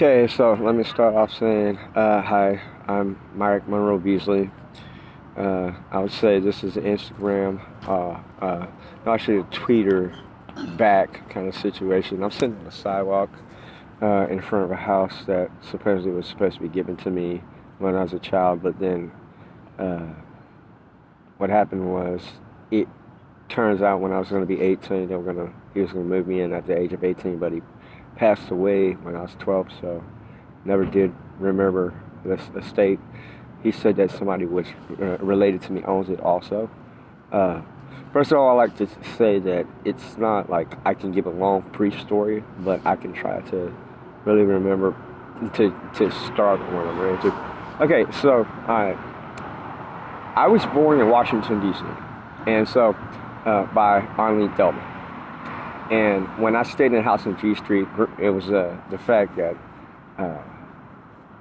Okay, so let me start off saying, hi, I'm Myrick Monroe Beasley. I would say this is an Instagram, no, actually a tweeter back kind of situation. I'm sitting on the sidewalk in front of a house that supposedly was supposed to be given to me when I was a child, but then uh, what happened was it turns out when I was going to be 18, he was going to move me in at the age of 18, but he passed away when I was 12, so never did remember this estate. He said that somebody was related to me owns it also. Uh, First of all, I like to say that it's not like I can give a long brief story, but I can try to really remember to start when I'm ready to. Okay, so I was born in Washington D.C. and so by Arlene Thelma. And when I stayed in a house in G Street, it was the fact that uh,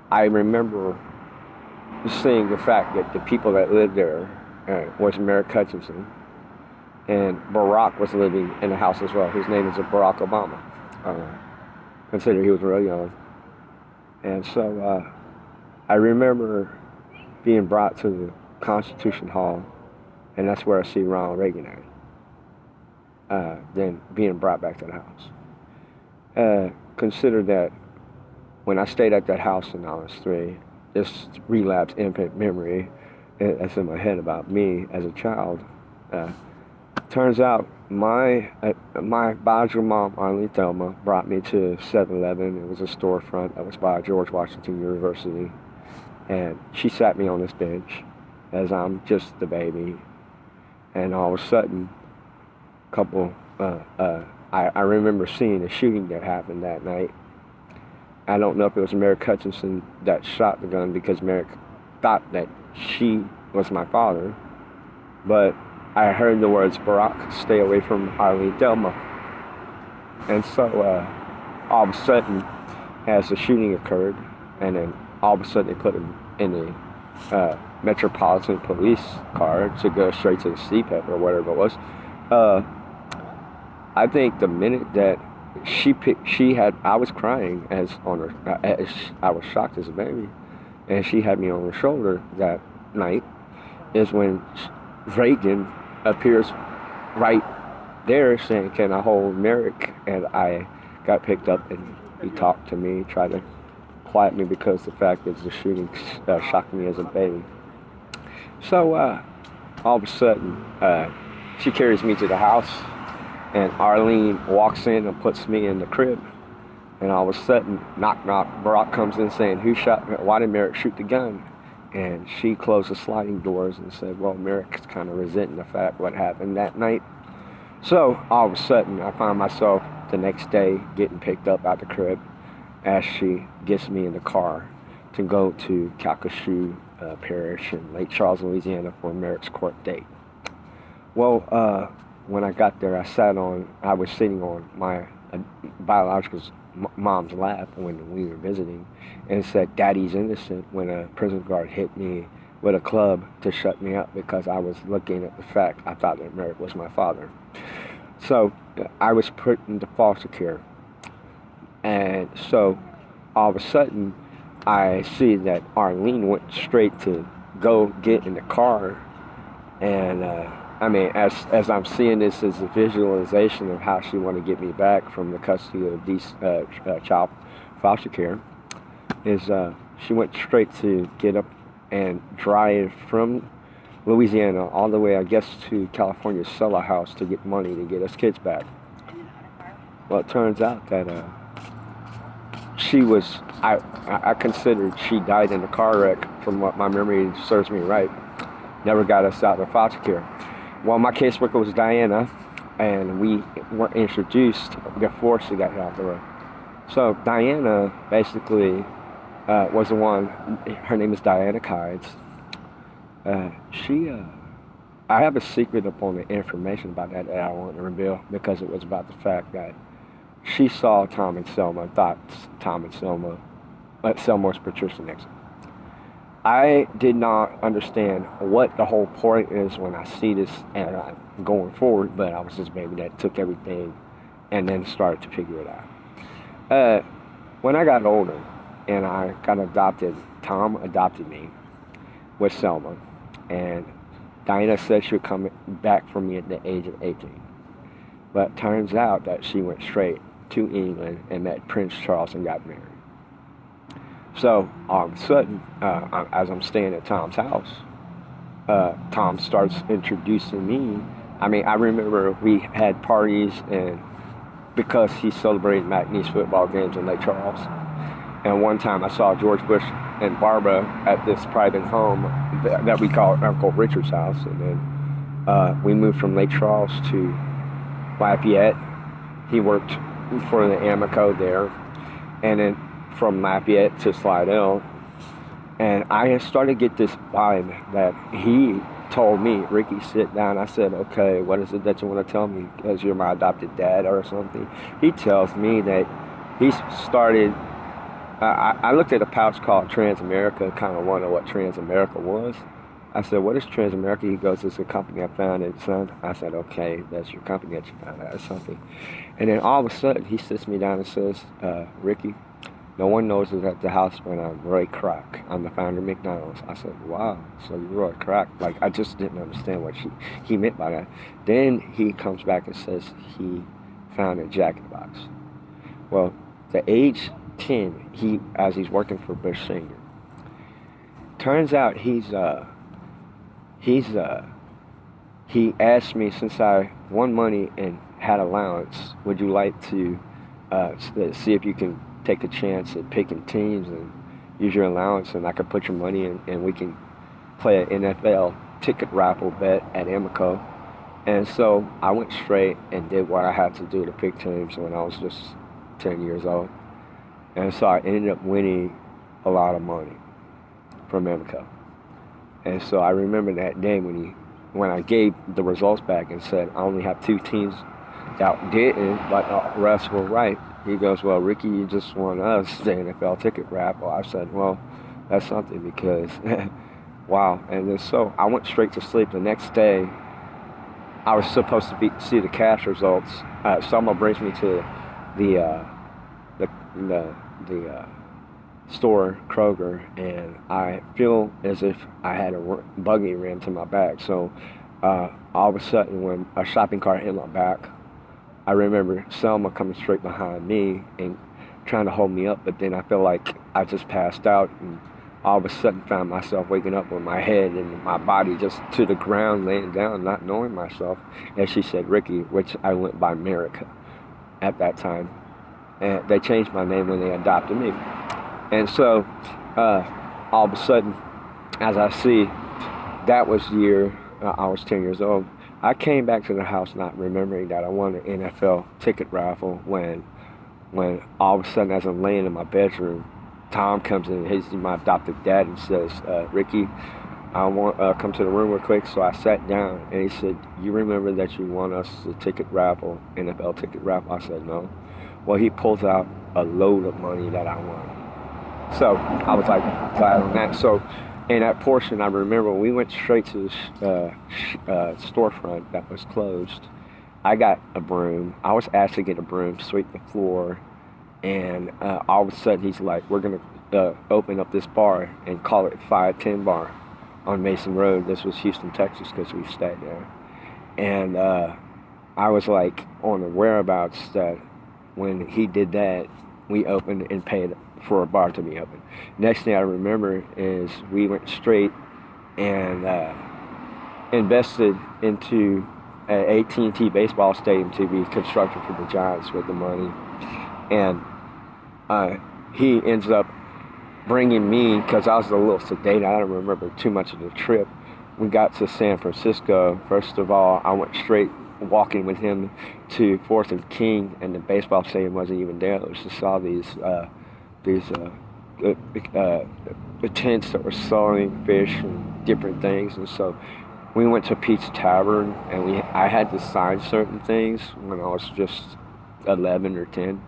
I remember seeing the fact that the people that lived there was Merrick Hutchinson, and Barack was living in the house as well. His name is Barack Obama. Consider he was real young, and so I remember being brought to the Constitution Hall, and that's where I see Ronald Reagan at. Then being brought back to the house. Consider that when I stayed at that house when I was 3, this relapsed infant memory that's in my head about me as a child. Uh, Turns out my biological mom, Arlene Thelma, brought me to 7-Eleven. It was a storefront that was by George Washington University. And she sat me on this bench as I'm just the baby. And all of a sudden, couple, I remember seeing a shooting that happened that night. I don't know if it was Merrick Hutchinson that shot the gun because Merrick thought that she was my father, but I heard the words, Barack, stay away from Arlene Thelma. And so all of a sudden, as the shooting occurred, and then all of a sudden they put him in the Metropolitan Police car to go straight to the CPEP or whatever it was. I think the minute that I was crying as I was shocked as a baby, and she had me on her shoulder that night, is when Reagan appears right there saying, "Can I hold Merrick?" And I got picked up and he talked to me, tried to quiet me because the fact that the shooting shocked me as a baby. So all of a sudden, she carries me to the house, and Arlene walks in and puts me in the crib. And all of a sudden, knock, knock, Barack comes in saying, why did Merrick shoot the gun? And she closed the sliding doors and said, well, Merrick's kind of resenting the fact what happened that night. So all of a sudden, I find myself the next day getting picked up out the crib as she gets me in the car to go to Calcasieu Parish in Lake Charles, Louisiana for Merrick's court date. Well, when I got there, I was sitting on my biological mom's lap when we were visiting, and said, "Daddy's innocent," when a prison guard hit me with a club to shut me up because I was looking at the fact I thought that Merrick was my father. So I was put into foster care. And so all of a sudden, I see that Arlene went straight to go get in the car, and as I'm seeing this as a visualization of how she wanted to get me back from the custody of these child foster care, is she went straight to get up and drive from Louisiana all the way, I guess, to California, sell a house to get money to get us kids back. Well, it turns out that I considered she died in a car wreck, from what my memory serves me right. Never got us out of foster care. Well, my caseworker was Diana, and we were introduced before she got out the road. So Diana basically was the one. Her name is Diana Kides. I have a secret upon the information about that I want to reveal, because it was about the fact that she saw Tom and Selma and thought Tom and Selma, Selma was Patricia Nixon. I did not understand what the whole point is when I see this and I'm going forward, but I was this baby that took everything and then started to figure it out. When I got older and I got adopted, Tom adopted me with Selma, and Diana said she would come back for me at the age of 18. But it turns out that she went straight to England and met Prince Charles and got married. So all of a sudden, as I'm staying at Tom's house, Tom starts introducing me. I mean, I remember we had parties, and because he celebrated McNeese football games in Lake Charles. And one time I saw George Bush and Barbara at this private home that we call Uncle Richard's house. And then we moved from Lake Charles to Lafayette. He worked for the Amoco there. And then from Lafayette to Slidell. And I started to get this vibe that he told me, Ricky, sit down. I said, okay, what is it that you want to tell me? Because you're my adopted dad or something. He tells me that he started, I looked at a pouch called Transamerica, kind of wondered what Transamerica was. I said, what is Transamerica? He goes, it's a company I founded, son. I said, okay, that's your company that you founded or something. And then all of a sudden, he sits me down and says, Ricky, no one knows it at the house, but I'm Roy Kroc. I'm the founder of McDonald's. I said, wow, so you're Roy Kroc. Like, I just didn't understand what he meant by that. Then he comes back and says he founded Jack in the Box. Well, the age 10, as he's working for Bush Sr., turns out he asked me, since I won money and had allowance, would you like to see if you can take a chance at picking teams and use your allowance, and I could put your money in and we can play an NFL ticket raffle bet at Amoco. And so I went straight and did what I had to do to pick teams when I was just 10 years old. And so I ended up winning a lot of money from Amoco. And so I remember that day when I gave the results back and said I only have 2 teams that didn't, but the rest were right. He goes, well, Ricky, you just won us the NFL ticket raffle. I said, well, that's something because, wow. And then so I went straight to sleep. The next day, I was supposed to see the cash results. Someone brings me to the store, Kroger, and I feel as if I had a buggy ran to my back. So all of a sudden, when a shopping cart hit my back, I remember Selma coming straight behind me and trying to hold me up, but then I feel like I just passed out, and all of a sudden found myself waking up with my head and my body just to the ground, laying down, not knowing myself. And she said, Ricky, which I went by America at that time. And they changed my name when they adopted me. And so all of a sudden, as I see, that was the year I was 10 years old. I came back to the house not remembering that I won an NFL ticket raffle when all of a sudden, as I'm laying in my bedroom, Tom comes in, he's my adopted dad, and says, Ricky, I want come to the room real quick. So I sat down, and he said, you remember that you won us the ticket raffle, NFL ticket raffle? I said, no. Well, he pulls out a load of money that I won. So I was like glad on that. So in that portion, I remember we went straight to the storefront that was closed. I got a broom. I was asked to get a broom, sweep the floor, and all of a sudden he's like, we're going to open up this bar and call it 510 Bar on Mason Road. This was Houston, Texas, because we stayed there. And I was like on the whereabouts that when he did that, we opened and paid for a bar to be open. Next thing I remember is we went straight and invested into an AT&T baseball stadium to be constructed for the Giants with the money. And he ends up bringing me, because I was a little sedated, I don't remember too much of the trip. We got to San Francisco. First of all, I went straight walking with him to 4th and King, and the baseball stadium wasn't even there. It was just all these the tents that were selling fish and different things. And so we went to Pete's Tavern, and I had to sign certain things when I was just 11 or 10.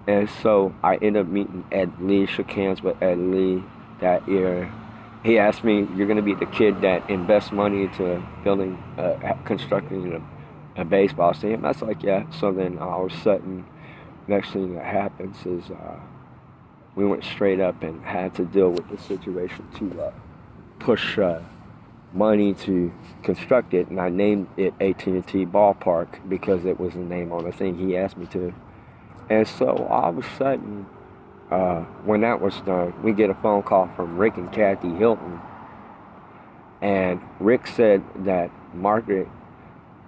And so I ended up meeting Ed Lee, shook hands with Ed Lee that year. He asked me, you're going to be the kid that invests money into building, constructing a baseball stadium. I was like, yeah. So then all of a sudden, next thing that happens is we went straight up and had to deal with the situation to push money to construct it, and I named it AT&T Ballpark because it was the name on the thing he asked me to. And so all of a sudden, when that was done, we get a phone call from Rick and Kathy Hilton, and Rick said that Margaret,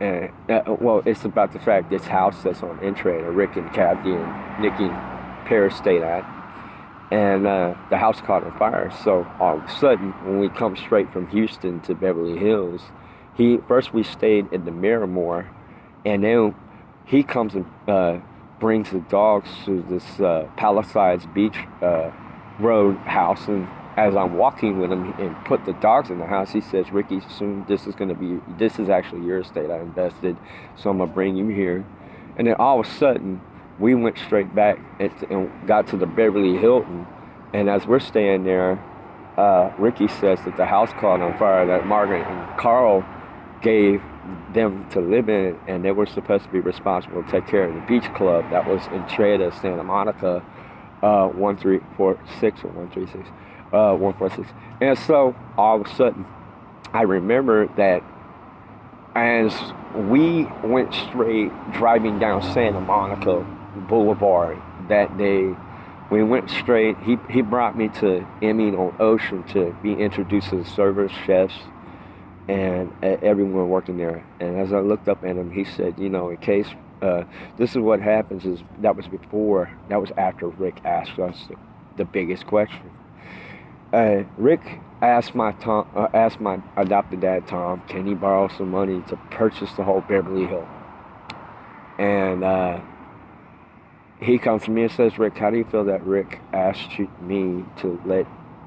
and well, it's about the fact this house that's on Entrade, Rick and Kathy and Nikki and Paris stayed at, and the house caught on fire. So all of a sudden, when we come straight from Houston to Beverly Hills, first we stayed in the Miramar, and then he comes and brings the dogs to this Palisades Beach Road house, and as I'm walking with him and put the dogs in the house, he says, "Ricky, soon this is actually your estate. I invested, so I'm gonna bring you here." And then all of a sudden, we went straight back and got to the Beverly Hilton, and as we're staying there, Ricky says that the house caught on fire, that Margaret and Carl gave them to live in, and they were supposed to be responsible to take care of the beach club that was in Treda, Santa Monica, 1346 or 136, 146. And so all of a sudden, I remember that as we went straight driving down Santa Monica Boulevard that day, we went straight. He brought me to Emmy on Ocean to be introduced to the servers, chefs, and everyone working there. And as I looked up at him, he said, "You know, in case this is what happens," is that was after Rick asked us the biggest question. Rick asked my adopted dad Tom, can he borrow some money to purchase the whole Beverly Hills? And he comes to me and says, "Rick, how do you feel that Rick asked me to let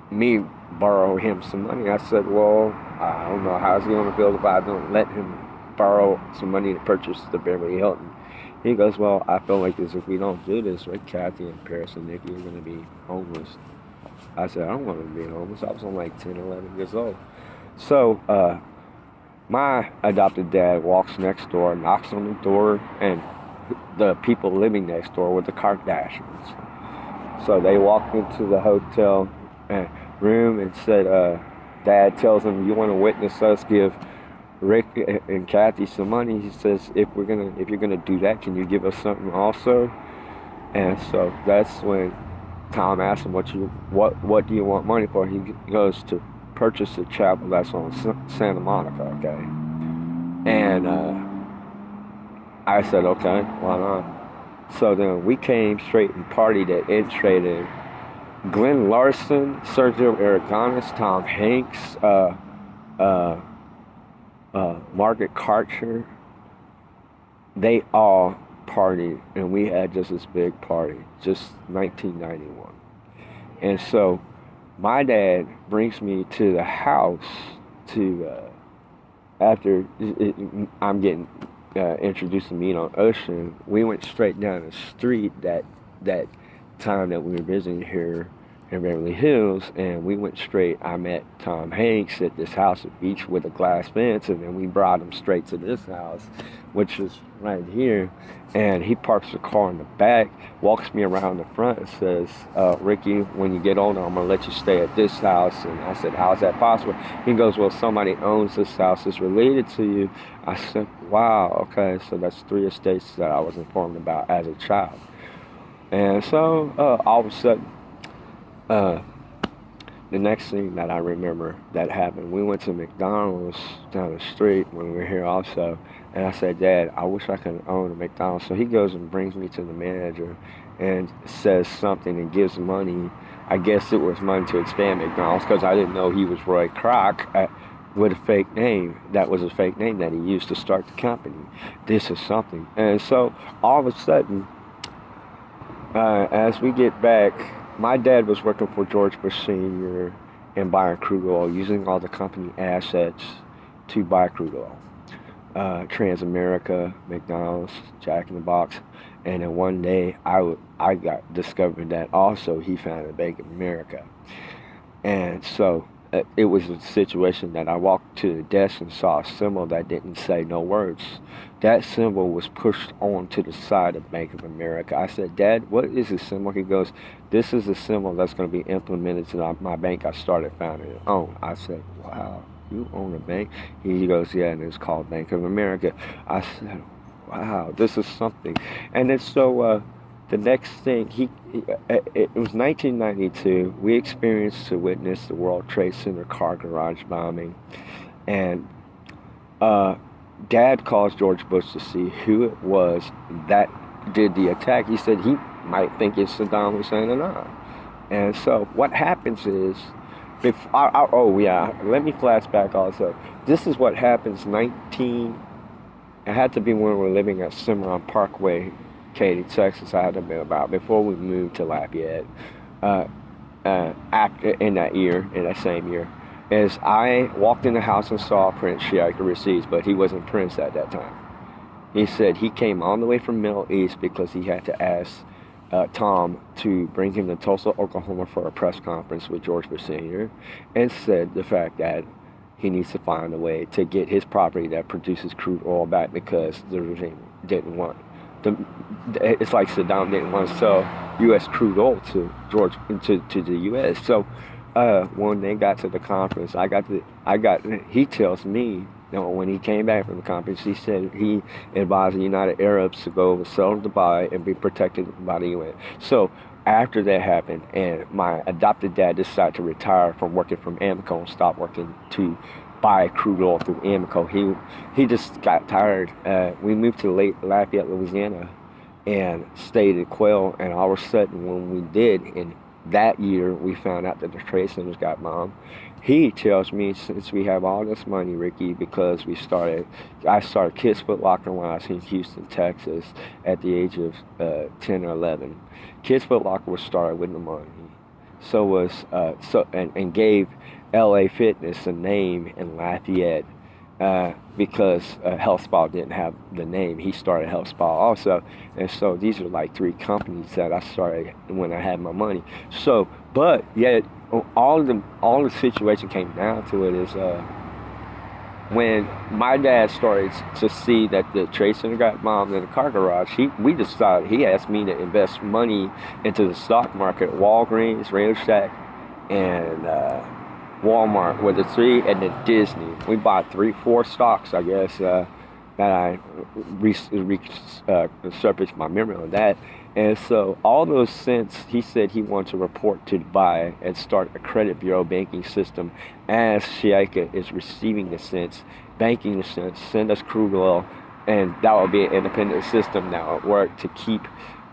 me borrow him some money?" I said, "Well, I don't know how's he going to feel if I don't let him borrow some money to purchase the Beverly Hilton." He goes, "Well, I feel like this. If we don't do this, Rick, Kathy, and Paris and Nikki are going to be homeless." I said, "I don't want to be homeless." I was only like 10, 11 years old. So my adopted dad walks next door, knocks on the door, and the people living next door were the Kardashians. So they walked into the hotel room and said, Dad tells them, "You want to witness us give Rick and Kathy some money?" He says, if you're gonna do that, can you give us something also?" And so that's when Tom asked him, what do you want money for? He goes, "To purchase a chapel that's on Santa Monica." Okay. And I said, "Okay, why not?" So then we came straight and partied at N-Trade. Glenn Larson, Sergio Aragonis, Tom Hanks, Margaret Karcher, they all partied, and we had just this big party, just 1991. And so my dad brings me to the house to, after I'm getting introduced to me on Ocean, we went straight down the street that time that we were visiting here in Beverly Hills, and we went straight. I met Tom Hanks at this house at Beach with a glass fence, and then we brought him straight to this house, which is right here. And he parks the car in the back, walks me around the front, and says, "Ricky, when you get older, I'm gonna let you stay at this house." And I said, "How is that possible?" He goes, "Well, somebody owns this house. It's related to you." I said, "Wow, okay." So that's 3 estates that I was informed about as a child. And so all of a sudden, the next thing that I remember that happened, we went to McDonald's down the street when we were here also, and I said, "Dad, I wish I could own a McDonald's." So he goes and brings me to the manager and says something and gives money. I guess it was money to expand McDonald's, because I didn't know he was Roy Kroc with a fake name. That was a fake name that he used to start the company. This is something. And so all of a sudden, as we get back, my dad was working for George Bush Sr. and buying crude oil, using all the company assets to buy crude oil. Transamerica, McDonald's, Jack in the Box. And then one day I got discovered that also he founded Bank of America. And so it was a situation that I walked to the desk and saw a symbol that didn't say no words. That symbol was pushed onto the side of Bank of America. I said, Dad, what is this symbol? He goes, this is a symbol that's going to be implemented to my bank I started founding it on. I said, wow, you own a bank? He goes, yeah, and it's called Bank of America. I said, wow, this is something. And then so the next thing, it was 1992. We experienced to witness the World Trade Center car garage bombing. And Dad calls George Bush to see who it was that did the attack. He said he might think it's Saddam Hussein or not. And so what happens is, oh yeah, let me flashback also. This is what happens it had to be when we were living at Cimarron Parkway, Katy, Texas. I had to be about before we moved to Lafayette. After in that same year, as I walked in the house and saw Prince Sheikh Rashid, but he wasn't Prince at that time. He said he came all the way from Middle East because he had to ask Tom to bring him to Tulsa, Oklahoma for a press conference with George Bush Sr. and said the fact that he needs to find a way to get his property that produces crude oil back because the regime didn't want it's like Saddam didn't want to sell U.S. crude oil to the U.S. So when they got to the conference, he tells me, when he came back from the conference, he said he advised the United Arabs to go and settle Dubai and be protected by the UN. So after that happened, and my adopted dad decided to retire from working from Amoco and stop working to buy crude oil through Amoco. He just got tired. We moved to Lafayette, Louisiana, and stayed at Quail. And all of a sudden, when we did, in that year, we found out that the trade centers got bombed. He tells me, since we have all this money, Ricky, because I started Kids Foot Locker when I was in Houston, Texas, at the age of 10 or 11. Kids Foot Locker was started with the money. So was and gave LA Fitness a name in Lafayette because Health Spa didn't have the name. He started Health Spa also. And so these are like three companies that I started when I had my money. So, but yet all the situation came down to it is when my dad started to see that the Trade Center got bombed in the car garage, he asked me to invest money into the stock market. Walgreens, Radio Shack, and Walmart were the three, and then Disney. We bought 4 stocks, I guess, that I resurfaced my memory on that. And so all those cents, he said he wanted to report to Dubai and start a credit bureau banking system as Sheikha is receiving the cents, banking the cents, send us crude oil, and that will be an independent system that will work to keep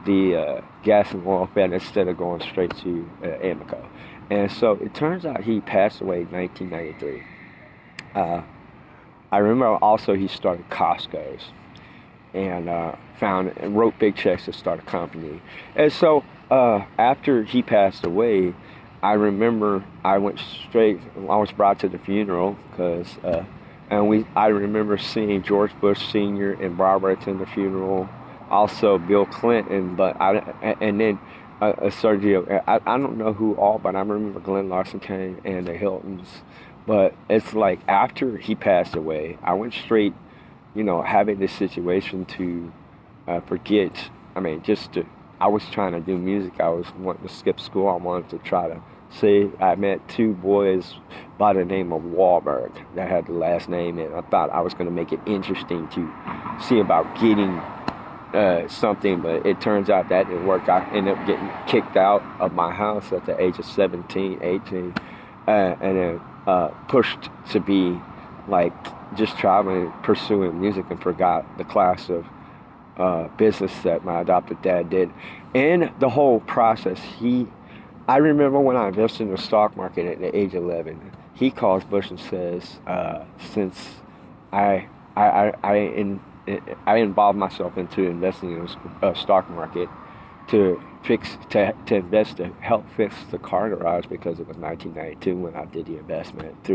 the gas and oil fed instead of going straight to Amoco. And so it turns out he passed away in 1993. I remember also he started Costco's and wrote big checks to start a company. And so after he passed away, I remember I was brought to the funeral because I remember seeing George Bush Sr. and Barbara attend the funeral, also Bill Clinton, and then Sergio. I don't know who all, but I remember Glenn Larson came and the Hiltons. But it's like after he passed away, I went straight, having this situation to forget. I was trying to do music. I was wanting to skip school. I wanted to try to see. I met 2 boys by the name of Wahlberg that had the last name, and I thought I was going to make it interesting to see about getting something, but it turns out that didn't work. I ended up getting kicked out of my house at the age of 17, 18, and then pushed to be like just traveling, pursuing music, and forgot the class of business that my adopted dad did. And the whole process, I remember when I invested in the stock market at the age of 11, he calls Bush and says, since I involved myself into investing in the stock market to invest to help fix the car garage, because it was 1992 when I did the investment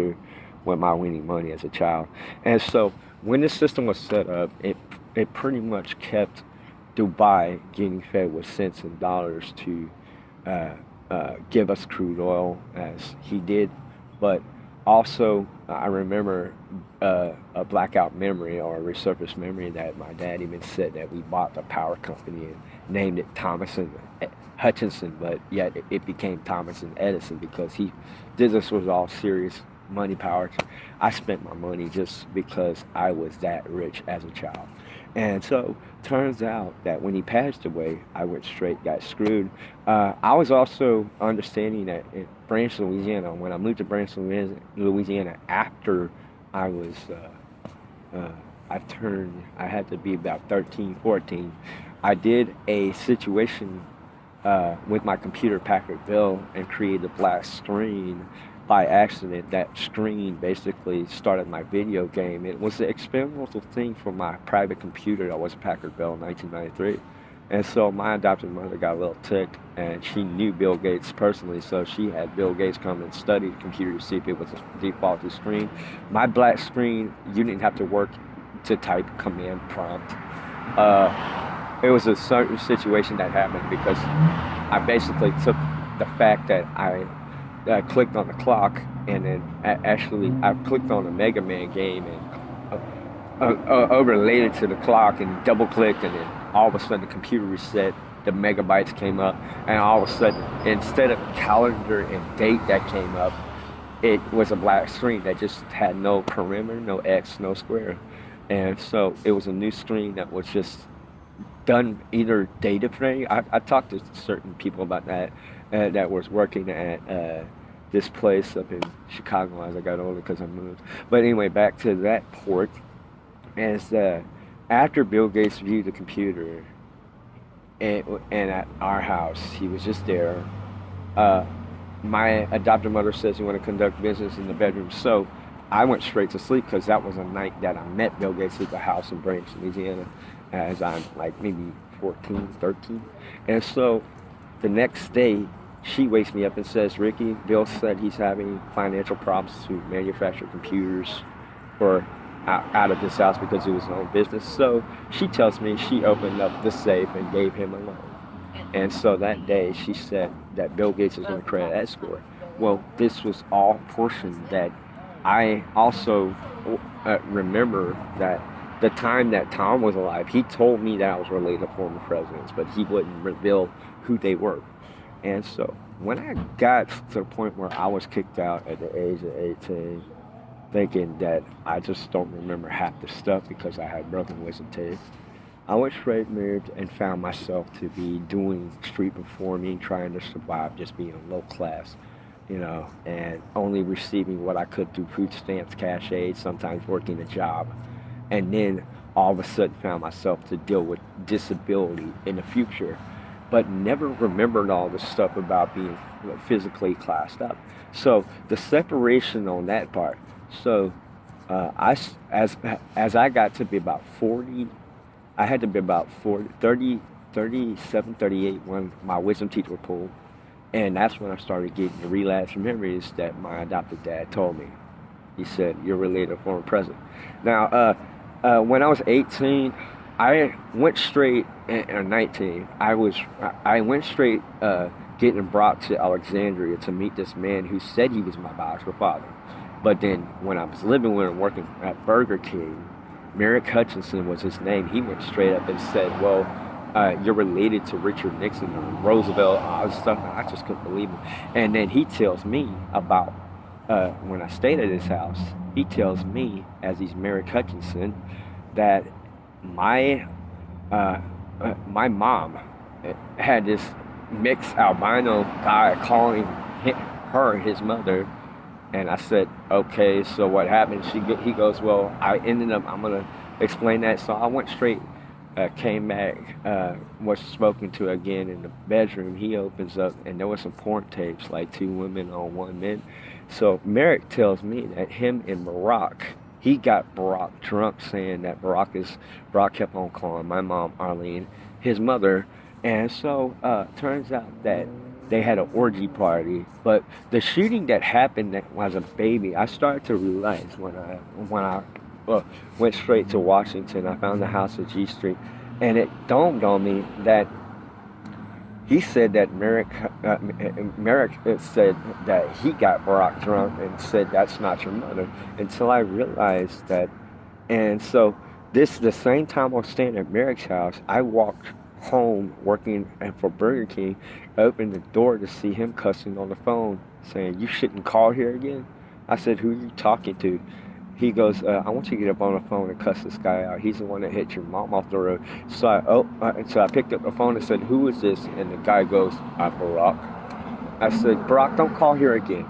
with my winning money as a child. And so when this system was set up, it pretty much kept Dubai getting fed with cents and dollars to give us crude oil as he did. But Also, I remember a blackout memory or a resurfaced memory that my dad even said that we bought the power company and named it Thomas and Hutchinson, but yet it became Thomas and Edison because he did this was all serious money power. I spent my money just because I was that rich as a child. And so turns out that when he passed away, I went straight, got screwed. I was also understanding that in Branch, Louisiana, when I moved to Branch, Louisiana, after I was, I had to be about 13, 14. I did a situation with my computer Packard Bell and created a black screen by accident. That screen basically started my video game. It was an experimental thing for my private computer that was Packard Bell in 1993. And so my adopted mother got a little ticked, and she knew Bill Gates personally, so she had Bill Gates come and study the computer to see if it was a defaulted screen. My black screen, you didn't have to work to type command prompt. It was a certain situation that happened because I basically took the fact that I clicked on the clock, and then actually I clicked on a Mega Man game and overlaid it to the clock and double clicked, and then all of a sudden the computer reset, the megabytes came up, and all of a sudden instead of calendar and date that came up, it was a black screen that just had no perimeter, no X, no square. And so it was a new screen that was just done either data frame. I talked to certain people about that that was working at this place up in Chicago as I got older because I moved. But anyway, back to that port. As after Bill Gates viewed the computer and at our house, he was just there. My adopted mother says you want to conduct business in the bedroom, so I went straight to sleep because that was a night that I met Bill Gates at the house in Branch, Louisiana, as I'm like maybe 14, 13. And so the next day, she wakes me up and says, Ricky, Bill said he's having financial problems to manufacture computers for out of his house because it was his own business. So she tells me she opened up the safe and gave him a loan. And so that day she said that Bill Gates is going to credit that score. Well, this was all portion that I also remember that the time that Tom was alive, he told me that I was related to former presidents, but he wouldn't reveal who they were. And so when I got to the point where I was kicked out at the age of 18, thinking that I just don't remember half the stuff because I had broken wisdom teeth, I went straight moved and found myself to be doing street performing, trying to survive, just being low class, and only receiving what I could through food stamps, cash aid, sometimes working a job. And then all of a sudden found myself to deal with disability in the future, but never remembered all the stuff about being physically classed up. So the separation on that part. So as I got to be about 40, I had to be about 40, 30, 37, 38 when my wisdom teeth were pulled. And that's when I started getting the relapse memories that my adopted dad told me. He said, you're related to former president. Now, when I was 18, I went straight, or 19, I went straight getting brought to Alexandria to meet this man who said he was my biological father. But then when I was living with him working at Burger King, Merrick Hutchinson was his name. He went straight up and said, well, you're related to Richard Nixon or Roosevelt, all this stuff. And I just couldn't believe him. And then he tells me about, when I stayed at his house, he tells me, as he's Merrick Hutchinson, that my mom had this mixed albino guy calling her his mother. And I said, okay, so what happened? He goes, well, I'm going to explain that. So I went straight, came back, was spoken to again in the bedroom. He opens up, and there were some porn tapes, like 2 women on 1 man. So Merrick tells me that him and Barack, he got Barack drunk, saying that Barack kept on calling my mom, Arlene, his mother. And so turns out that they had an orgy party. But the shooting that happened that was a baby, I started to realize when I went straight to Washington. I found the house at G Street, and it dawned on me that he said that Merrick said that he got Barack drunk and said that's not your mother. Until I realized that, and so this the same time I was staying at Merrick's house, I walked home working for Burger King, opened the door to see him cussing on the phone, saying you shouldn't call here again. I said, who are you talking to? He goes, I want you to get up on the phone and cuss this guy out. He's the one that hit your mom off the road. So I picked up the phone and said, who is this? And the guy goes, I'm Barack. I said, Barack, don't call here again.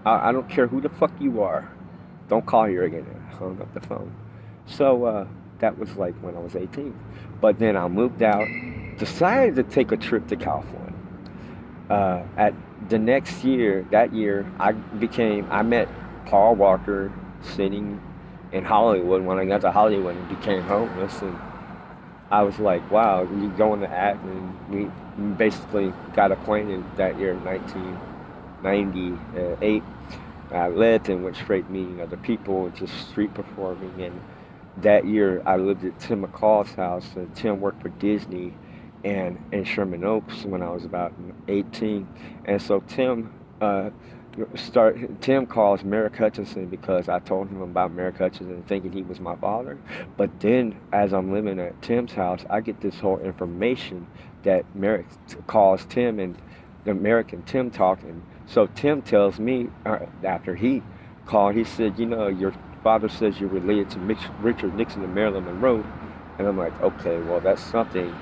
I don't care who the fuck you are. Don't call here again. And I hung up the phone. So that was like when I was 18. But then I moved out, decided to take a trip to California. At the next year, that year, I met Paul Walker sitting in Hollywood. When I got to Hollywood and became homeless, and I was like, wow, you go into act, and we basically got acquainted that year, 1998. I left and went straight meeting other people and just street performing. And that year, I lived at Tim McCall's house, and Tim worked for Disney and in Sherman Oaks when I was about 18. And so Tim calls Merrick Hutchinson because I told him about Merrick Hutchinson thinking he was my father. But then as I'm living at Tim's house, I get this whole information that Merrick calls Tim, and the Merrick and Tim talking. So Tim tells me after he called, he said, you know, your father says you're related to Richard Nixon and Marilyn Monroe. And I'm like, okay, well, that's something.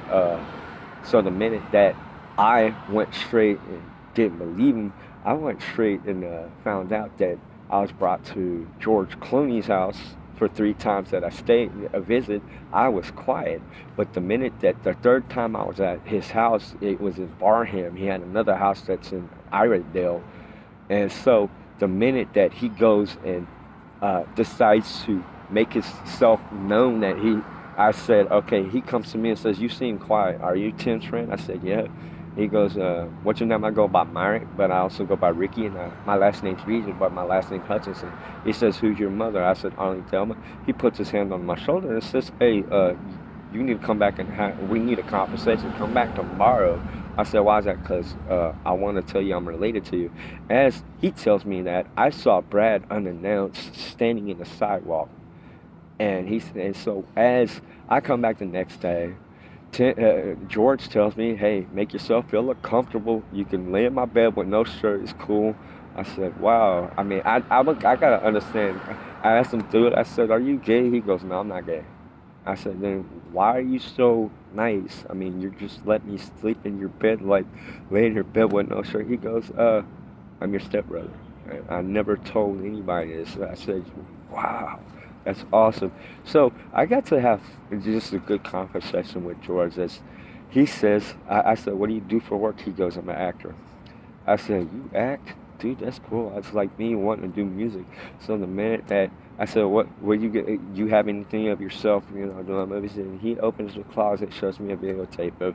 So the minute that I went straight and didn't believe him, I went straight and found out that I was brought to George Clooney's house for 3 times that I stayed a visit. I was quiet, but the minute that the third time I was at his house, it was in Barham. He had another house that's in Iredale, and so the minute that he goes and decides to make himself known that I said, okay, he comes to me and says, you seem quiet. Are you Tim's friend? I said, yeah. He goes, what's your name? I go by Myrick, but I also go by Ricky, and my last name's Reagan, but my last name's Hutchinson. He says, who's your mother? I said, Arlene Thelma. He puts his hand on my shoulder and says, hey, you need to come back and we need a conversation. Come back tomorrow. I said, why is that? Because I want to tell you I'm related to you. As he tells me that, I saw Brad unannounced standing in the sidewalk. And so as I come back the next day, George tells me, hey, make yourself feel comfortable. You can lay in my bed with no shirt. It's cool. I said, wow. I mean, I got to understand. I asked him through it. I said, are you gay? He goes, no, I'm not gay. I said, then why are you so nice? I mean, you're just letting me sleep in your bed, like lay in your bed with no shirt. He goes, I'm your stepbrother. I never told anybody this. I said, wow. That's awesome. So I got to have just a good conversation with George. As he says, I said, what do you do for work? He goes, I'm an actor. I said, you act? Dude, that's cool. It's like me wanting to do music. So the minute that I said, where you have anything of yourself, you know, doing movies? And he opens the closet, shows me a videotape of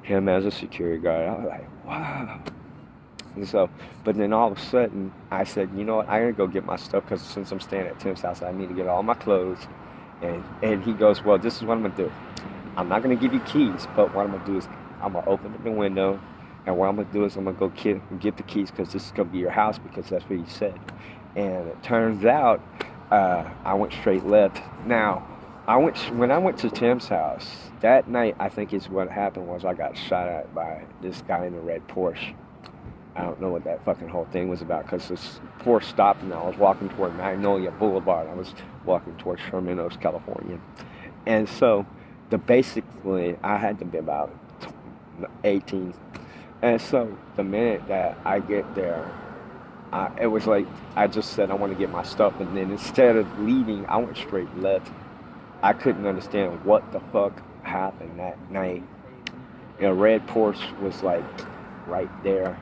him as a security guard. I was like, wow. And so, but then all of a sudden, I said, you know what, I gotta go get my stuff, because since I'm staying at Tim's house, I need to get all my clothes. And he goes, well, this is what I'm gonna do. I'm not gonna give you keys, but what I'm gonna do is I'm gonna open up the window, and what I'm gonna do is I'm gonna go get the keys, because this is gonna be your house, because that's what he said. And it turns out, I went straight left. Now, when I went to Tim's house that night, I think is what happened was I got shot at by this guy in a red Porsche. I don't know what that fucking whole thing was about, because this Porsche stopped and I was walking toward Magnolia Boulevard. I was walking toward Sherman Oaks, California. And so, basically, I had to be about 18. And so, the minute that I get there, it was like, I just said I want to get my stuff, and then instead of leaving, I went straight left. I couldn't understand what the fuck happened that night. You know, red Porsche was like right there.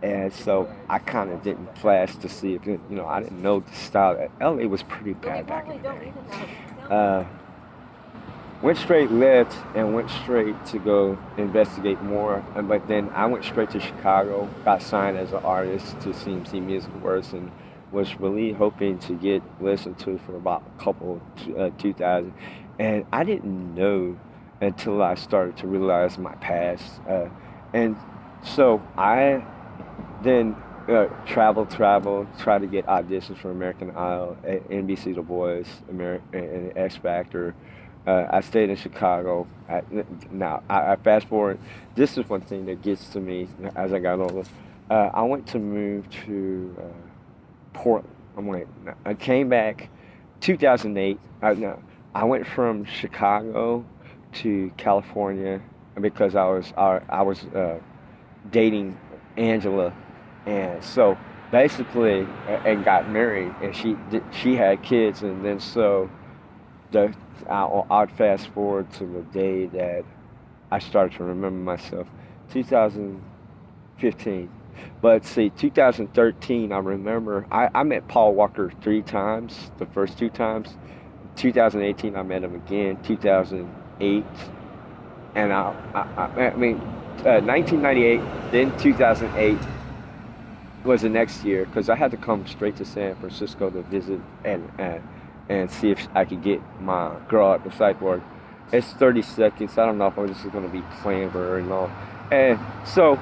And so I kind of didn't flash to see if, you know, I didn't know the style. LA was pretty bad back in the day. Went straight left and went straight to go investigate more. But then I went straight to Chicago, got signed as an artist to CMC Music Works, and was really hoping to get listened to for about a couple, 2000. And I didn't know until I started to realize my past. And so I then try to get auditions for American Idol, NBC The Voice, and X Factor. I stayed in Chicago. I fast forward. This is one thing that gets to me as I got older. I went to move to Portland. I came back 2008. No, I went from Chicago to California because I was dating Angela, and so basically, and got married, and she had kids, and then so the I'd fast forward to the day that I started to remember myself, 2015. But see, 2013, I remember I met Paul Walker 3 times. The first 2 times, 2018, I met him again. 2008, and 1998, then 2008 was the next year because I had to come straight to San Francisco to visit and see if I could get my girl at the psych ward. It's 30 seconds. I don't know if I'm just going to be playing for her and all. And so,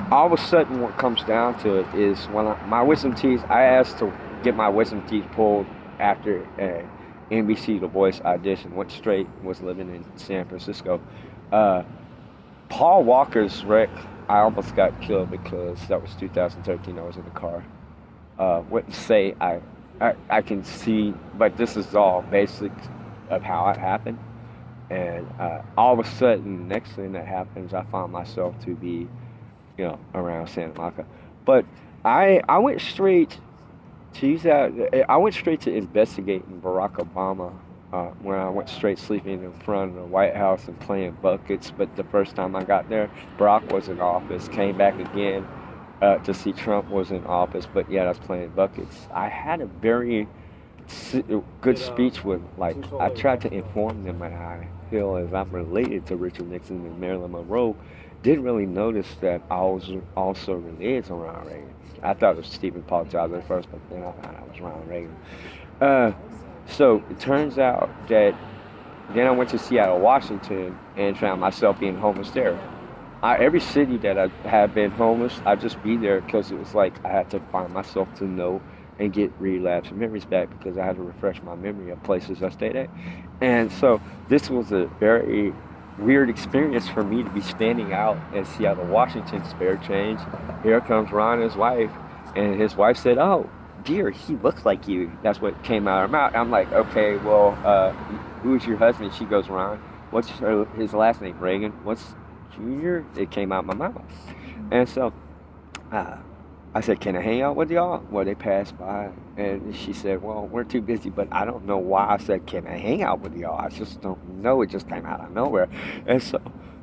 all of a sudden, what comes down to it is when my wisdom teeth, I asked to get my wisdom teeth pulled after NBC The Voice audition. Went straight, was living in San Francisco. Paul Walker's wreck, I almost got killed because that was 2013. I was in the car. Wouldn't say I can see, but this is all basics of how it happened. And all of a sudden, next thing that happens, I found myself to be, around Santa Monica. But I went straight I went straight to investigating Barack Obama when I went straight sleeping in front of the White House and playing buckets. But the first time I got there, Barack was in office. Came back again to see Trump was in office. But yeah, I was playing buckets. I had a very good speech with, like, I tried to inform them that I feel as I'm related to Richard Nixon and Marilyn Monroe. Didn't really notice that I was also related to Ronald Reagan. I thought it was Stephen Paul Jobs at first, but then I found out it was Ronald Reagan. So it turns out that then I went to Seattle, Washington, and found myself being homeless there. Every city that I had been homeless, I'd just be there because it was like I had to find myself to know and get relapse memories back because I had to refresh my memory of places I stayed at. And so this was a very weird experience for me to be standing out in Seattle, Washington, spare change. Here comes Ron and his wife, and his wife said, "Oh, dear, he looks like you." That's what came out of her mouth. I'm like, okay, well, who's your husband? She goes, Ron. What's his last name? Reagan. What's Junior? It came out of my mouth. And so I said, can I hang out with y'all? Well, they passed by, and she said, well, we're too busy, but I don't know why I said, can I hang out with y'all? I just don't know. It just came out of nowhere. And so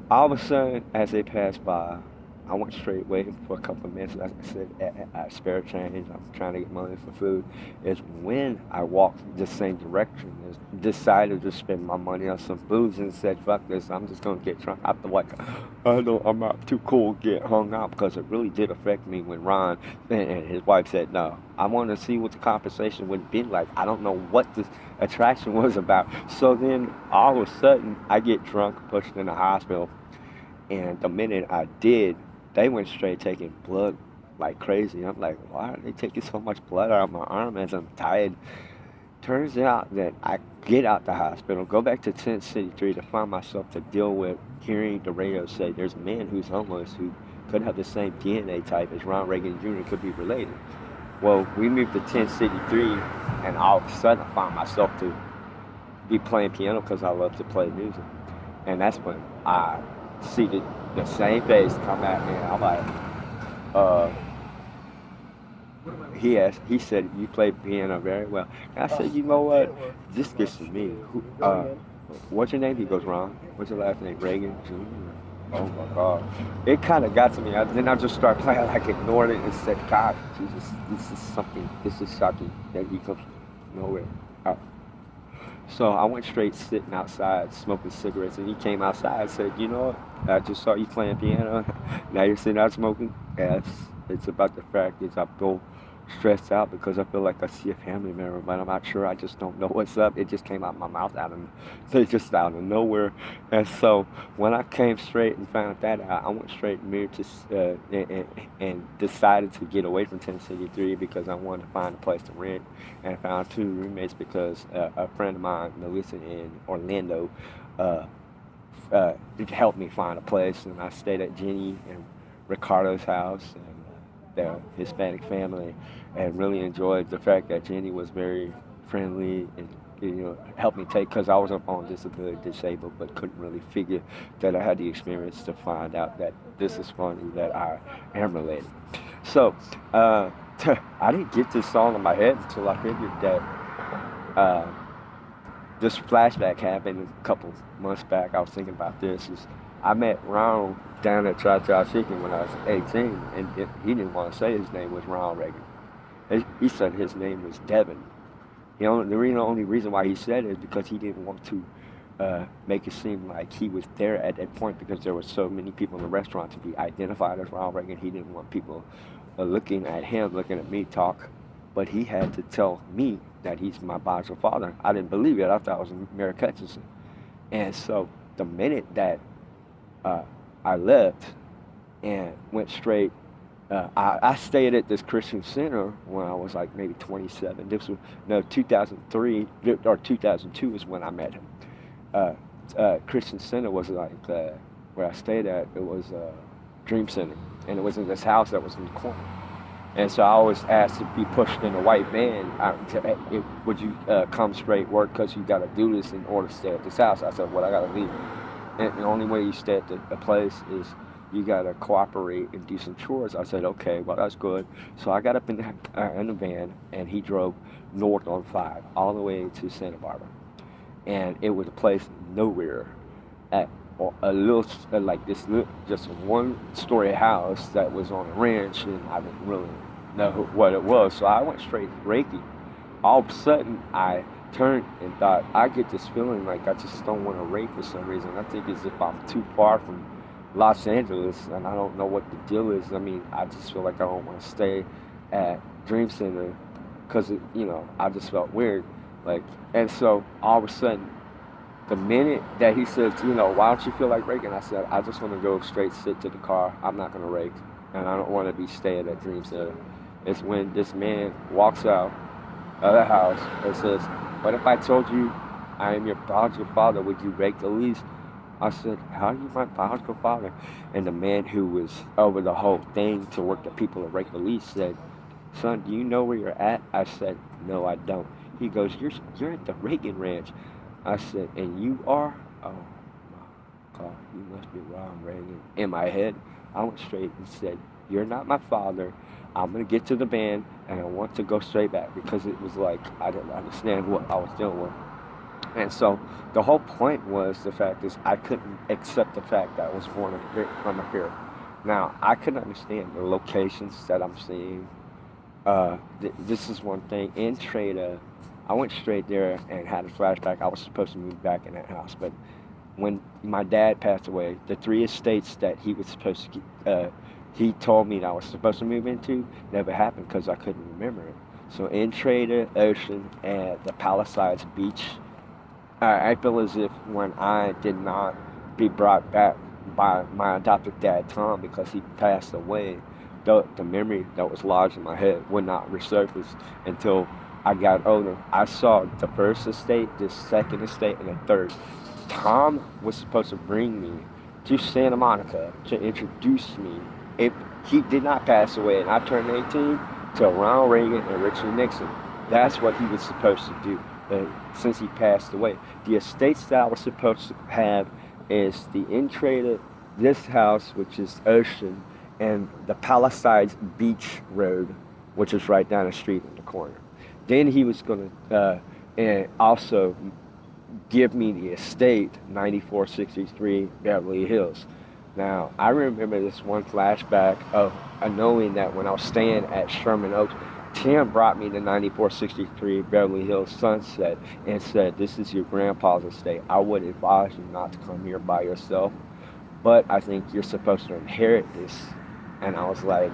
all of a sudden, as they passed by, I went straight waiting for a couple of minutes. Like I said, I spare change. I'm trying to get money for food. Is when I walked the same direction. Decided to spend my money on some booze and said, "Fuck this! I'm just gonna get drunk." I feel like I know I'm not too cool to get hung out because it really did affect me when Ron and his wife said, "No, I want to see what the conversation would be like." I don't know what this attraction was about. So then all of a sudden, I get drunk, pushed in the hospital, and the minute I did, they went straight taking blood like crazy. I'm like, why are they taking so much blood out of my arm as I'm tired? Turns out that I get out the hospital, go back to Tent City 3 to find myself to deal with hearing the radio say there's a man who's homeless who could have the same DNA type as Ronald Reagan Jr., could be related. Well, we moved to Tent City 3, and all of a sudden I found myself to be playing piano because I love to play music. And that's when I see the same face come at me, and I'm like, he said, you play piano very well. And I said, you know what? This gets to me. What's your name? He goes, Ron. What's your last name? Reagan Jr. Oh my God. It kind of got to me. Then I just started playing, like ignored it and said, God, Jesus, this is shocking that he comes from nowhere. So I went straight sitting outside smoking cigarettes, and he came outside and said, you know what? I just saw you playing piano. Now you're sitting out smoking. Yes, it's about the fact is I built stressed out because I feel like I see a family member, but I'm not sure. I just don't know what's up. It just came out my mouth they just out of nowhere. And so when I came straight and found that out, I went straight and moved to and decided to get away from Tennessee 3 because I wanted to find a place to rent, and I found two roommates because a friend of mine, Melissa in Orlando, uh, it helped me find a place, and I stayed at Jenny and Ricardo's house and their Hispanic family, and really enjoyed the fact that Jenny was very friendly and helped me take because I was up on disability disabled but couldn't really figure that I had the experience to find out that this is funny that I am related. So I didn't get this song in my head until I figured that uh, this flashback happened a couple months back. I was thinking about this. Is I met Ron down at Cha-Cha Chicken when I was 18, and he didn't want to say his name was Ron Reagan. He said his name was Devin. The only reason why he said it is because he didn't want to make it seem like he was there at that point because there were so many people in the restaurant to be identified as Ron Reagan. He didn't want people looking at him, looking at me talk, but he had to tell me that he's my biological father. I didn't believe it. I thought it was Mary Hutchinson. And so the minute that I left and went straight, I stayed at this Christian center when I was like maybe 27. This was 2003 or 2002 is when I met him. Christian Center was like where I stayed at. It was Dream Center, and it was in this house that was in the corner. And so I was asked to be pushed in a white van. Would you come straight work because you got to do this in order to stay at this house? I said, well, I got to leave. And the only way you stay at the place is you got to cooperate and do some chores. I said, okay, well, that's good. So I got up in the van, and he drove north on 5 all the way to Santa Barbara. And it was a place nowhere at a little, like this little, just a one-story house that was on a ranch, and I didn't really know what it was. So I went straight to Reiki. All of a sudden, I turned and thought, I get this feeling like I just don't want to rake for some reason. I think as if I'm too far from Los Angeles, and I don't know what the deal is. I mean, I just feel like I don't want to stay at Dream Center because, I just felt weird. And so all of a sudden, the minute that he said, why don't you feel like raking? I said, I just want to go straight sit to the car. I'm not going to rake, and I don't want to be staying at Dream Center. It's when this man walks out of the house and says, what if I told you I am your biological father? Would you rake the lease? I said, how are you my biological father? And the man who was over the whole thing to work the people to rake the lease said, son, do you know where you're at? I said, no, I don't. He goes, you're at the Reagan Ranch. I said, and you are? Oh, my God, you must be Ron Reagan. In my head, I went straight and said, you're not my father. I'm going to get to the band, and I want to go straight back because it was like I didn't understand what I was dealing with. And so the whole point was the fact is I couldn't accept the fact that I was born from up here. Now, I couldn't understand the locations that I'm seeing. This is one thing. In Trada, I went straight there and had a flashback. I was supposed to move back in that house, but when my dad passed away, the 3 estates that he was supposed to get, he told me that I was supposed to move into never happened because I couldn't remember it. So in Trada, Ocean, and the Palisades Beach, I feel as if when I did not be brought back by my adopted dad, Tom, because he passed away, the memory that was lodged in my head would not resurface until I got older. I saw the first estate, the second estate, and the third. Tom was supposed to bring me to Santa Monica to introduce me. If he did not pass away and I turned 18, to Ronald Reagan and Richard Nixon. That's what he was supposed to do. Since he passed away, the estates that I was supposed to have is the Intrada, this house, which is Ocean, and the Palisades Beach Road, which is right down the street in the corner. Then he was going to and also give me the estate, 9463 Beverly Hills. Now, I remember this one flashback of knowing that when I was staying at Sherman Oaks, Tim brought me to 9463 Beverly Hills Sunset and said, this is your grandpa's estate. I would advise you not to come here by yourself, but I think you're supposed to inherit this. And I was like,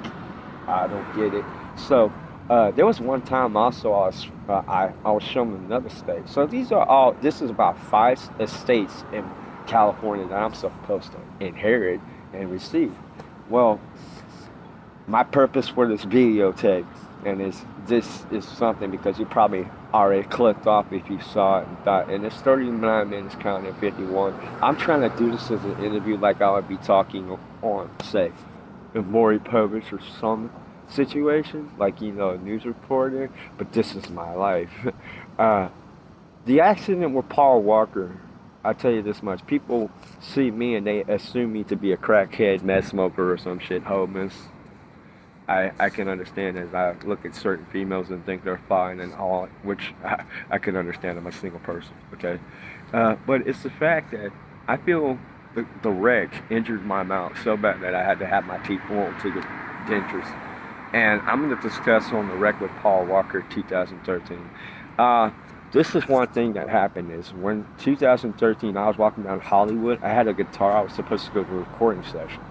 I don't get it. So There was one time also I was shown another state. So this is about five estates in California that I'm supposed to inherit and receive. Well, my purpose for this videotape, and this is something because you probably already clicked off if you saw it and thought, and it's 39 minutes counting 51. I'm trying to do this as an interview like I would be talking on, say, a Maury Povich or some situation, like, a news reporter, but this is my life. uh, the accident with Paul Walker, I tell you this much, people see me and they assume me to be a crackhead, meth smoker or some shit, homeless. I can understand as I look at certain females and think they're fine and all, which I can understand. I'm a single person, okay? But it's the fact that I feel the wreck injured my mouth so bad that I had to have my teeth pulled to get dentures. And I'm going to discuss on the wreck with Paul Walker 2013. This is one thing that happened is when 2013 I was walking down Hollywood, I had a guitar. I was supposed to go to a recording session.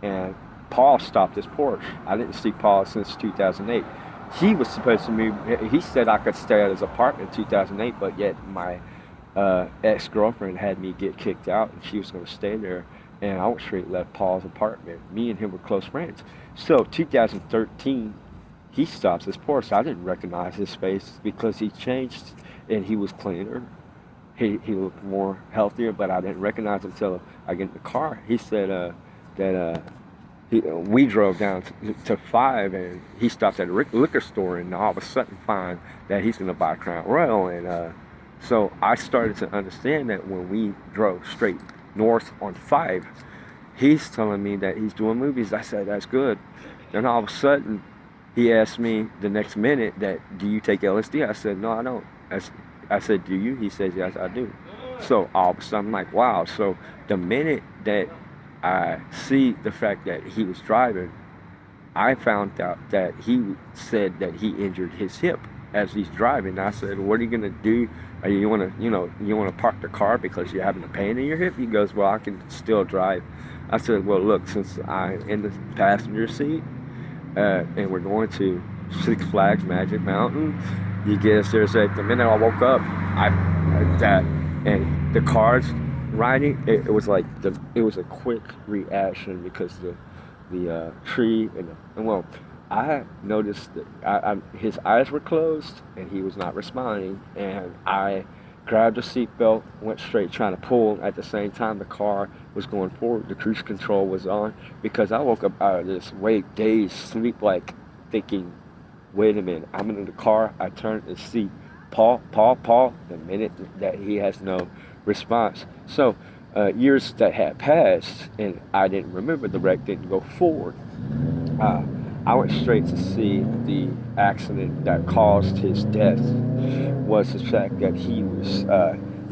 And Paul stopped his Porsche. I didn't see Paul since 2008. He was supposed to move. He said I could stay at his apartment in 2008, but yet my ex-girlfriend had me get kicked out, and she was going to stay there. And I went straight left Paul's apartment. Me and him were close friends. So 2013, he stops his Porsche. I didn't recognize his face because he changed and he was cleaner. He looked more healthier, but I didn't recognize him until I get in the car. He said we drove down to 5, and he stopped at a liquor store, and all of a sudden find that he's going to buy Crown Royal. And so I started to understand that when we drove straight north on 5, he's telling me that he's doing movies. I said, that's good. Then all of a sudden, he asked me the next minute that, do you take LSD? I said, no, I don't. I said, do you? He says, yes, I do. So all of a sudden, I'm like, wow. So the minute that I see the fact that he was driving, I found out that he said that he injured his hip as he's driving. I said, what are you going to do? You want to park the car because you're having a pain in your hip? He goes, well, I can still drive. I said, well, look, since I'm in the passenger seat and we're going to Six Flags Magic Mountain, you get us there. So the minute I woke up, and the car's riding, it was like it was a quick reaction because the tree and well, I noticed that his eyes were closed and he was not responding, and I grabbed the seatbelt, went straight trying to pull. At the same time, the car was going forward. The cruise control was on because I woke up out of this dazed sleep, like thinking, wait a minute, I'm in the car. I turned to see Paul. The minute that he has no response. So years that had passed, and I didn't remember the wreck didn't go forward. I went straight to see the accident that caused his death was the fact that he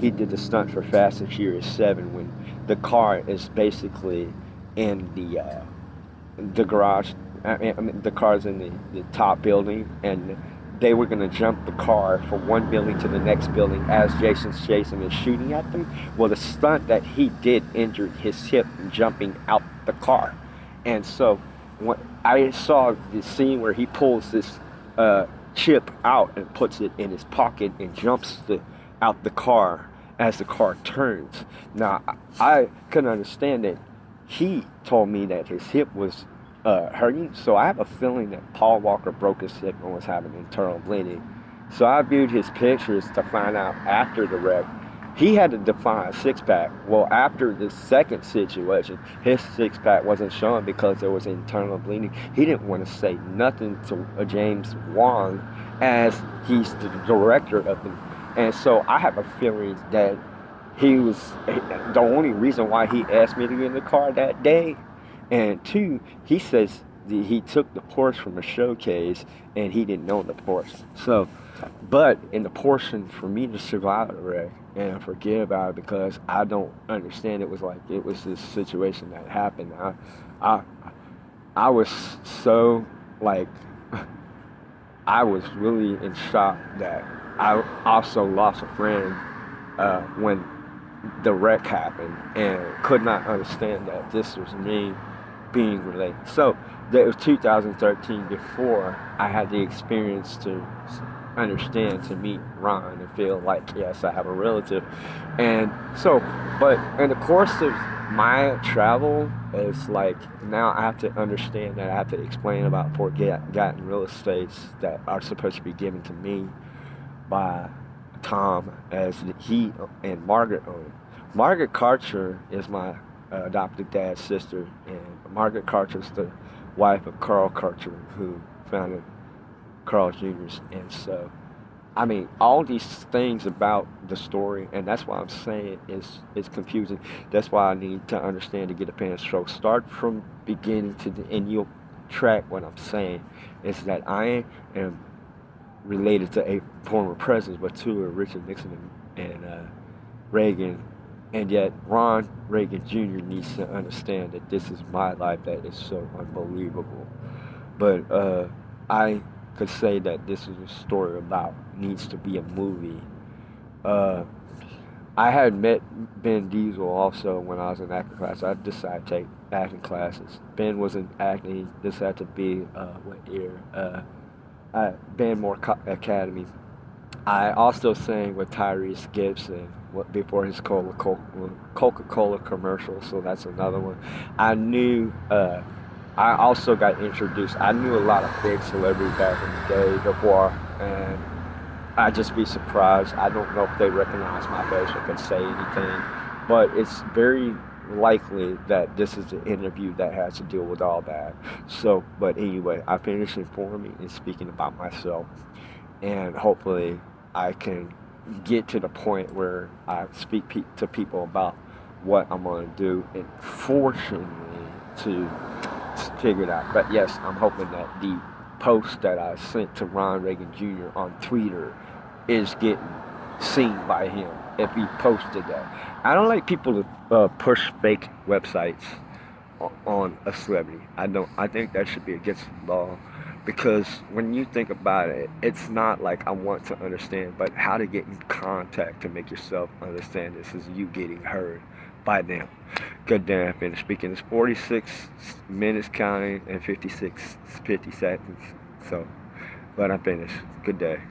did the stunt for Fast and Furious 7 when the car is basically in the garage. I mean, the car's in the top building, and they were going to jump the car from one building to the next building as Jason Statham is shooting at them. Well, the stunt that he did injured his hip jumping out the car. And so when I saw the scene where he pulls this chip out and puts it in his pocket and jumps out the car as the car turns. Now, I couldn't understand that he told me that his hip was hurting, so I have a feeling that Paul Walker broke his hip and was having internal bleeding. So I viewed his pictures to find out after the wreck. He had a defined six-pack. Well, after the second situation, his six-pack wasn't showing because there was internal bleeding. He didn't want to say nothing to James Wan as he's the director of them. And so I have a feeling that he was the only reason why he asked me to get in the car that day. And 2, he says he took the Porsche from a showcase and he didn't know the Porsche. So, but in the portion for me to survive the wreck and forget about it because I don't understand, it was this situation that happened. I was so I was really in shock that I also lost a friend when the wreck happened and could not understand that this was me being related. So that was 2013 before I had the experience to understand, to meet Ron and feel like, yes, I have a relative. And so, but in the course of my travel, it's like now I have to understand that I have to explain about forgotten real estates that are supposed to be given to me by Tom, as he and Margaret own. Margaret Karcher is my adopted dad's sister, and Margaret Karcher is the wife of Carl Karcher, who founded Carl Jr.'s. And so, I mean, all these things about the story, and that's why I'm saying it's confusing. That's why I need to understand to get a pen and stroke. Start from beginning to the, and you'll track what I'm saying. Is that I am related to a former president, but two are Richard Nixon and Reagan, and yet Ron Reagan Jr. needs to understand that this is my life that is so unbelievable. But I could say that this is a story about needs to be a movie. Uh, I had met Ben Diesel also when I was in acting class. I decided to take acting classes. Ben was in acting. This had to be what year? Bandmore Academy. I also sang with Tyrese Gibson before his Coca-Cola commercial, so that's another one. I knew, I also got introduced. I knew a lot of big celebrities back in the day before, and I'd just be surprised. I don't know if they recognize my face or can say anything, but it's very likely that this is an interview that has to deal with all that. So, but anyway, I finished informing and speaking about myself, and hopefully I can get to the point where I speak to people about what I'm going to do, and fortunately to figure it out. But yes, I'm hoping that the post that I sent to Ron Reagan Jr. on Twitter is getting seen by him if he posted that. I don't like people to push fake websites on a celebrity. I don't. I think that should be against the law, because when you think about it, it's not like I want to understand, but how to get in contact to make yourself understand this is you getting heard by them. Good day, I've been speaking. It's 46 minutes counting and 50 seconds. So, but I'm finished. Good day.